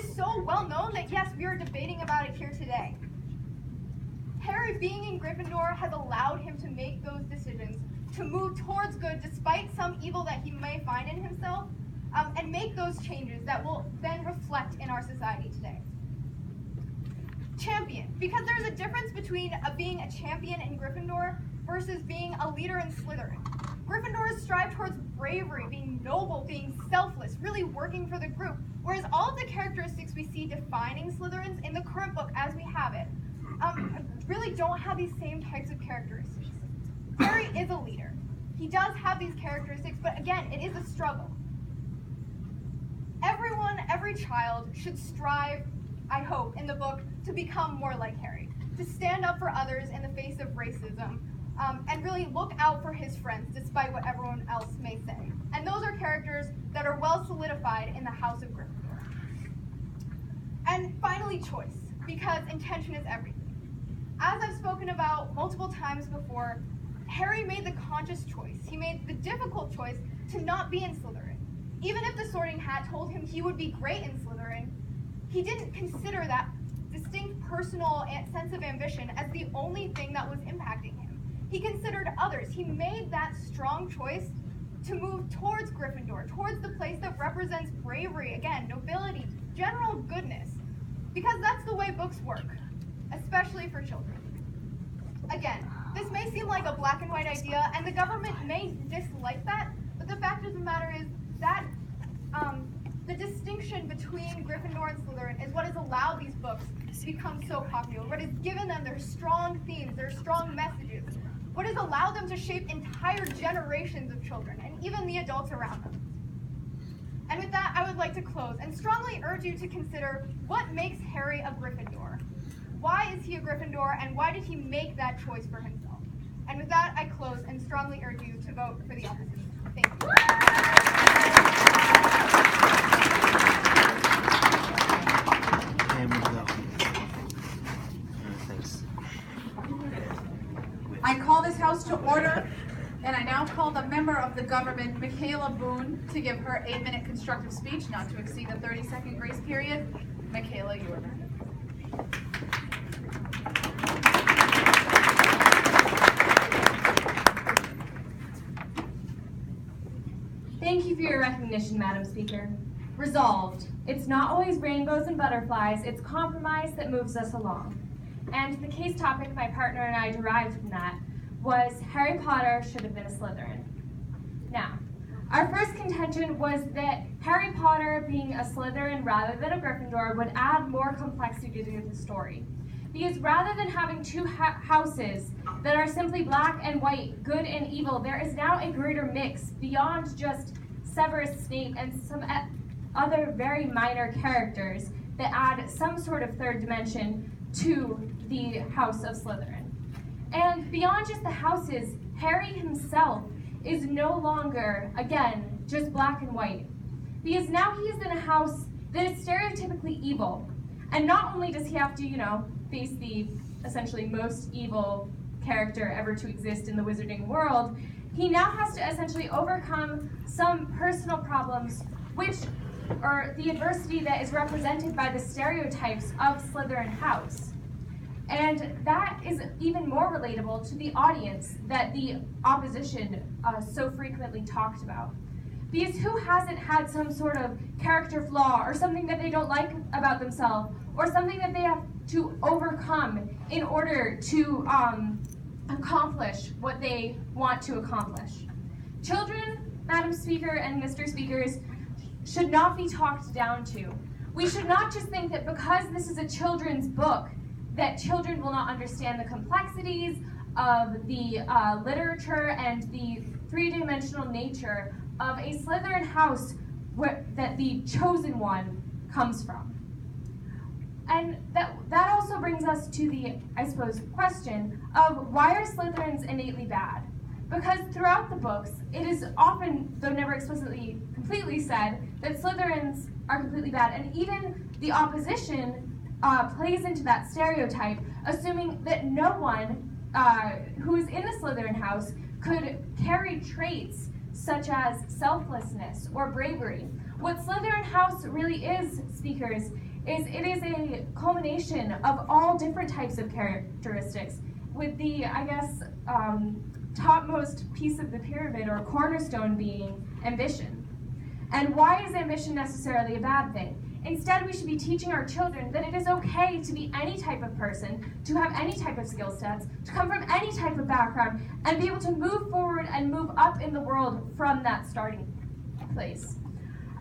is so well known that yes, we are debating about it here today. Harry being in Gryffindor has allowed him to make those decisions, to move towards good despite some evil that he may find in himself, and make those changes that will then reflect in our society today. Champion, because there's a difference between being a champion in Gryffindor versus being a leader in Slytherin. Gryffindors strive towards bravery, being noble, being selfless, really working for the group, whereas all of the characteristics we see defining Slytherins in the current book as we have it really don't have these same types of characteristics. Harry is a leader. He does have these characteristics, but again, it is a struggle. Everyone, every child should strive, I hope, in the book to become more like Harry, to stand up for others in the face of racism, and really look out for his friends despite what everyone else may say. And those are characters that are well solidified in the House of Gryffindor. And finally, choice, because intention is everything. As I've spoken about multiple times before, Harry made the conscious choice. He made the difficult choice to not be in Slytherin. Even if the Sorting Hat told him he would be great in Slytherin, he didn't consider that distinct personal sense of ambition as the only thing that was impacting him. He considered others. He made that strong choice to move towards Gryffindor, towards the place that represents bravery, again, nobility, general goodness, because that's the way books work, especially for children. Again, this may seem like a black and white idea, and the government may dislike that, but the fact of the matter is that the distinction between Gryffindor and Slytherin is what has allowed these books to become so popular, what has given them their strong themes, their strong messages, what has allowed them to shape entire generations of children, and even the adults around them. And with that, I would like to close and strongly urge you to consider what makes Harry a Gryffindor. Why is he a Gryffindor, and why did he make that choice for himself? And with that, I close and strongly urge you to vote for the opposition. Thank you. Thanks. I call this House to order, and I now call the member of the government, Michaela Boone, to give her 8-minute constructive speech, not to exceed the 30-second grace period. Michaela, you are next. Thank you for your recognition, Madam Speaker. Resolved, it's not always rainbows and butterflies, it's compromise that moves us along. And the case topic my partner and I derived from that was Harry Potter should have been a Slytherin. Now, our first contention was that Harry Potter being a Slytherin rather than a Gryffindor would add more complexity to the story. Because rather than having two houses that are simply black and white, good and evil, there is now a greater mix beyond just Severus Snape and some other very minor characters that add some sort of third dimension to the House of Slytherin. And beyond just the houses, Harry himself is no longer, again, just black and white. Because now he is in a house that is stereotypically evil. And not only does he have to, face the essentially most evil character ever to exist in the wizarding world, he now has to essentially overcome some personal problems, or the adversity that is represented by the stereotypes of Slytherin House. And that is even more relatable to the audience that the opposition so frequently talked about. Because who hasn't had some sort of character flaw or something that they don't like about themselves or something that they have to overcome in order to accomplish what they want to accomplish? Children, Madam Speaker and Mr. Speakers, should not be talked down to. We should not just think that because this is a children's book, that children will not understand the complexities of the literature and the three-dimensional nature of a Slytherin house that the chosen one comes from. And that also brings us to the, I suppose, question of why are Slytherins innately bad? Because throughout the books, it is often, though never explicitly completely said, that Slytherins are completely bad. And even the opposition plays into that stereotype, assuming that no one who is in the Slytherin house could carry traits such as selflessness or bravery. What Slytherin house really is, speakers, is it is a culmination of all different types of characteristics, with the, I guess, topmost piece of the pyramid or cornerstone being ambition. And why is ambition necessarily a bad thing? Instead, we should be teaching our children that it is okay to be any type of person, to have any type of skill sets, to come from any type of background, and be able to move forward and move up in the world from that starting place.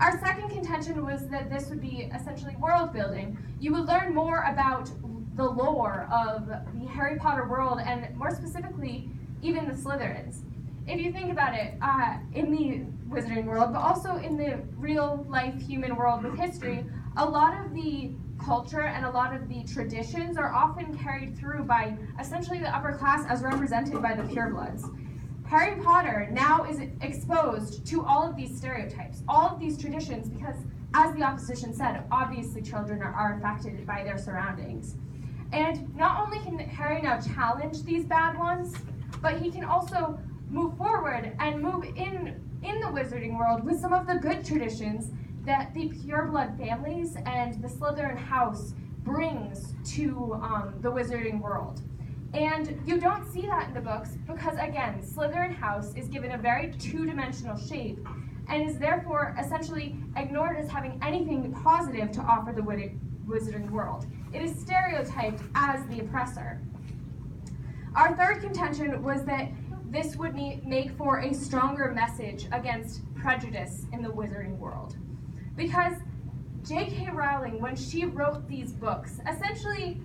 Our second contention was that this would be essentially world building. You would learn more about the lore of the Harry Potter world, and more specifically, even the Slytherins. If you think about it, in the Wizarding world, but also in the real life human world with history, a lot of the culture and a lot of the traditions are often carried through by essentially the upper class as represented by the purebloods. Harry Potter now is exposed to all of these stereotypes, all of these traditions, because as the opposition said, obviously children are affected by their surroundings. And not only can Harry now challenge these bad ones, but he can also move forward and move in the Wizarding world with some of the good traditions that the pureblood families and the Slytherin house brings to the Wizarding world. And you don't see that in the books because, again, Slytherin house is given a very two-dimensional shape and is therefore essentially ignored as having anything positive to offer the Wizarding world. It is stereotyped as the oppressor. Our third contention was that this would make for a stronger message against prejudice in the Wizarding world. Because J.K. Rowling, when she wrote these books, essentially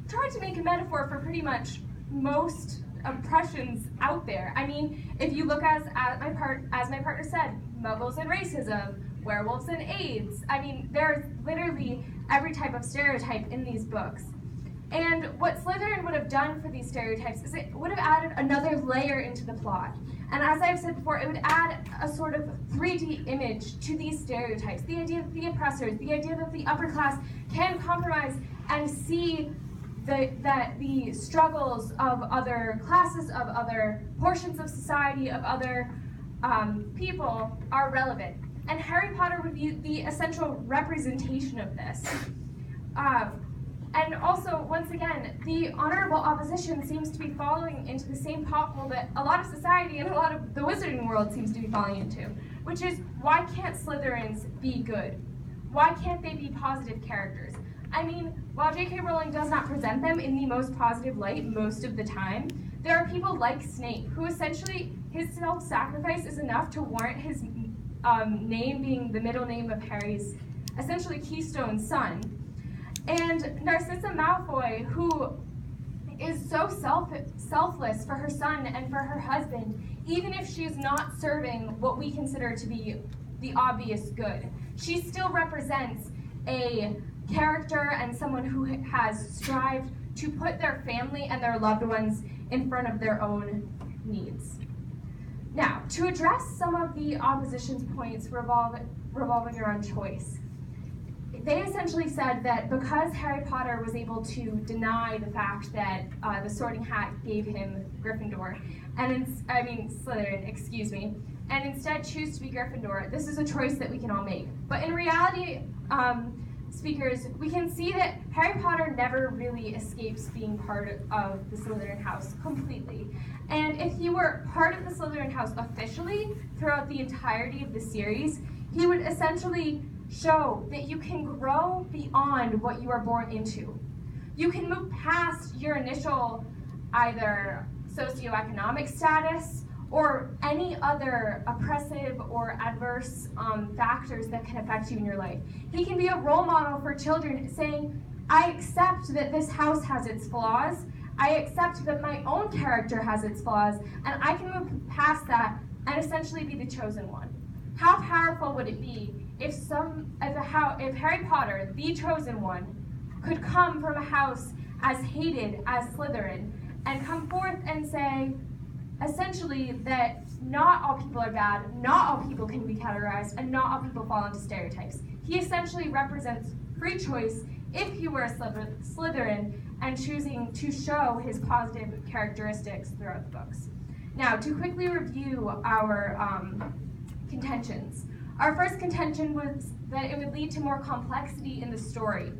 tried to make a metaphor for pretty much most oppressions out there. I mean, if you look as my partner said, Muggles and racism, werewolves and AIDS. I mean, there's literally every type of stereotype in these books. And what Slytherin would have done for these stereotypes is it would have added another layer into the plot. And as I've said before, it would add a sort of 3D image to these stereotypes. The idea that the oppressors, the idea that the upper class can compromise and see that the struggles of other classes, of other portions of society, of other people are relevant. And Harry Potter would be the essential representation of this. And also, once again, the honorable opposition seems to be falling into the same pothole that a lot of society and a lot of the Wizarding world seems to be falling into, which is, why can't Slytherins be good? Why can't they be positive characters? I mean, while J.K. Rowling does not present them in the most positive light most of the time, there are people like Snape, who essentially, his self-sacrifice is enough to warrant his name being the middle name of Harry's, essentially, keystone son. And Narcissa Malfoy, who is so selfless for her son and for her husband, even if she's not serving what we consider to be the obvious good. She still represents a character and someone who has strived to put their family and their loved ones in front of their own needs. Now, to address some of the opposition's points revolving around choice, they essentially said that because Harry Potter was able to deny the fact that the Sorting Hat gave him Gryffindor, Slytherin, excuse me, and instead choose to be Gryffindor, this is a choice that we can all make. But in reality, speakers, we can see that Harry Potter never really escapes being part of the Slytherin house completely. And if he were part of the Slytherin house officially throughout the entirety of the series, he would essentially show that you can grow beyond what you are born into. You can move past your initial either socioeconomic status or any other oppressive or adverse factors that can affect you in your life. He can be a role model for children saying, I accept that this house has its flaws, I accept that my own character has its flaws, and I can move past that and essentially be the chosen one. How powerful would it be if Harry Potter, the chosen one, could come from a house as hated as Slytherin and come forth and say, essentially, that not all people are bad, not all people can be categorized, and not all people fall into stereotypes. He essentially represents free choice if he were a Slytherin and choosing to show his positive characteristics throughout the books. Now, to quickly review our contentions. Our first contention was that it would lead to more complexity in the story,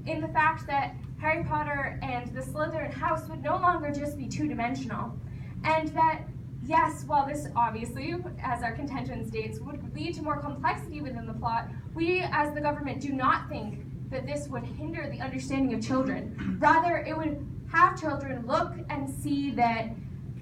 in the fact that Harry Potter and the Slytherin house would no longer just be two-dimensional, and that, yes, while this obviously, as our contention states, would lead to more complexity within the plot, we as the government do not think that this would hinder the understanding of children. Rather, it would have children look and see that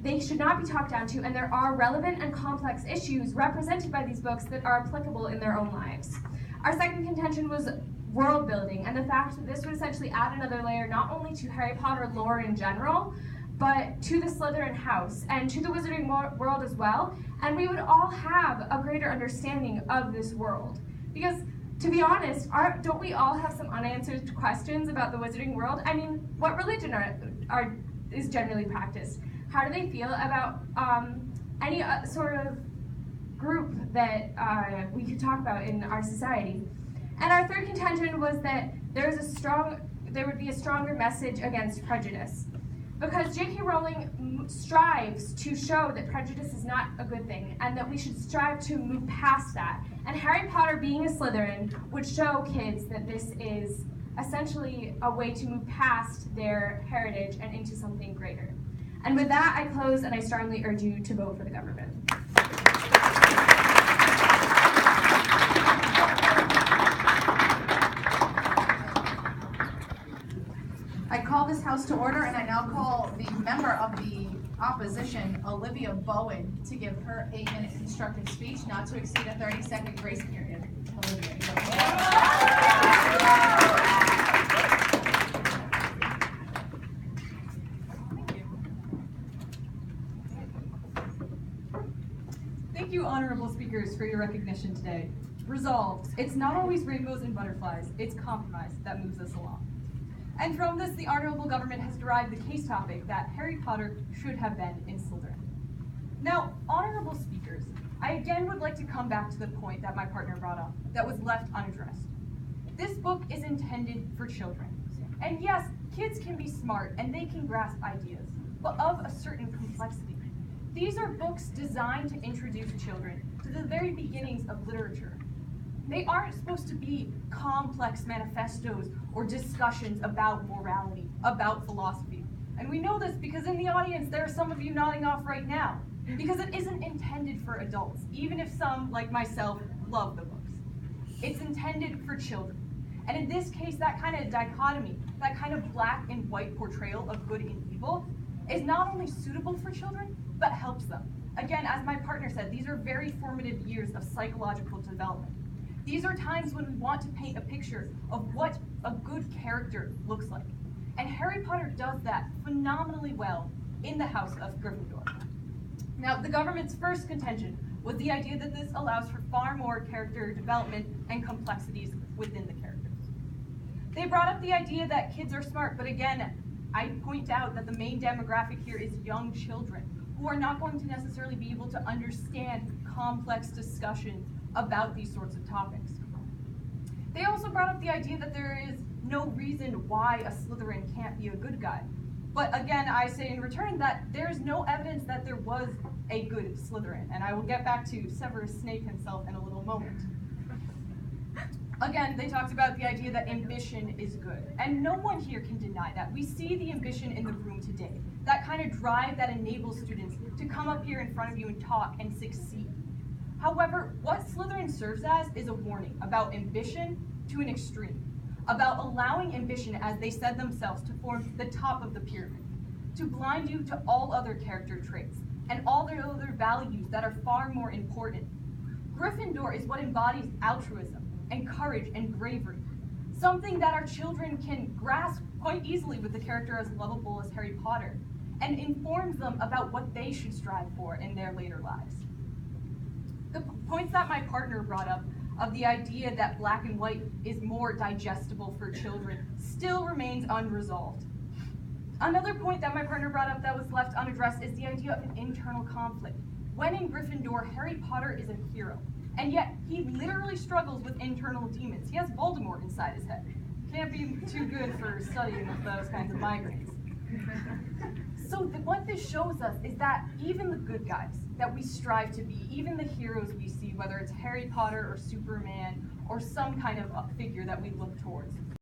they should not be talked down to, and there are relevant and complex issues represented by these books that are applicable in their own lives. Our second contention was world building, and the fact that this would essentially add another layer not only to Harry Potter lore in general, but to the Slytherin house and to the Wizarding world as well, and we would all have a greater understanding of this world. Because, to be honest, don't we all have some unanswered questions about the Wizarding world? I mean, what religion is generally practiced? How do they feel about any sort of group that we could talk about in our society? And our third contention was that there would be a stronger message against prejudice. Because J.K. Rowling strives to show that prejudice is not a good thing, and that we should strive to move past that. And Harry Potter, being a Slytherin, would show kids that this is essentially a way to move past their heritage and into something greater. And with that, I close, and I strongly urge you to vote for the government. I call this House to order, and I now call the member of the opposition, Olivia Bowen, to give her 8-minute constructive speech, not to exceed a 30-second grace period. Olivia, you Thank you, honorable speakers, for your recognition today. Resolved, it's not always rainbows and butterflies, it's compromise that moves us along. And from this, the honorable government has derived the case topic that Harry Potter should have been in Slytherin. Now, honorable speakers, I again would like to come back to the point that my partner brought up that was left unaddressed. This book is intended for children. And yes, kids can be smart and they can grasp ideas, but of a certain complexity. These are books designed to introduce children to the very beginnings of literature. They aren't supposed to be complex manifestos or discussions about morality, about philosophy. And we know this because in the audience, there are some of you nodding off right now, because it isn't intended for adults, even if some, like myself, love the books. It's intended for children. And in this case, that kind of dichotomy, that kind of black and white portrayal of good and evil, is not only suitable for children, but helps them. Again, as my partner said, these are very formative years of psychological development. These are times when we want to paint a picture of what a good character looks like. And Harry Potter does that phenomenally well in the House of Gryffindor. Now, the government's first contention was the idea that this allows for far more character development and complexities within the characters. They brought up the idea that kids are smart, but again, I point out that the main demographic here is young children who are not going to necessarily be able to understand complex discussions about these sorts of topics. They also brought up the idea that there is no reason why a Slytherin can't be a good guy. But again, I say in return that there's no evidence that there was a good Slytherin, and I will get back to Severus Snape himself in a little moment. Again, they talked about the idea that ambition is good, and no one here can deny that. We see the ambition in the room today, that kind of drive that enables students to come up here in front of you and talk and succeed. However, what Slytherin serves as is a warning about ambition to an extreme, about allowing ambition, as they said themselves, to form the top of the pyramid, to blind you to all other character traits and all their other values that are far more important. Gryffindor is what embodies altruism and courage and bravery, something that our children can grasp quite easily with a character as lovable as Harry Potter, and informs them about what they should strive for in their later lives. The points that my partner brought up of the idea that black and white is more digestible for children still remains unresolved. Another point that my partner brought up that was left unaddressed is the idea of an internal conflict. When in Gryffindor, Harry Potter is a hero, and yet he literally struggles with internal demons. He has Voldemort inside his head. Can't be too good for studying with those kinds of migraines. So what this shows us is that even the good guys that we strive to be, even the heroes we see, whether it's Harry Potter or Superman or some kind of figure that we look towards.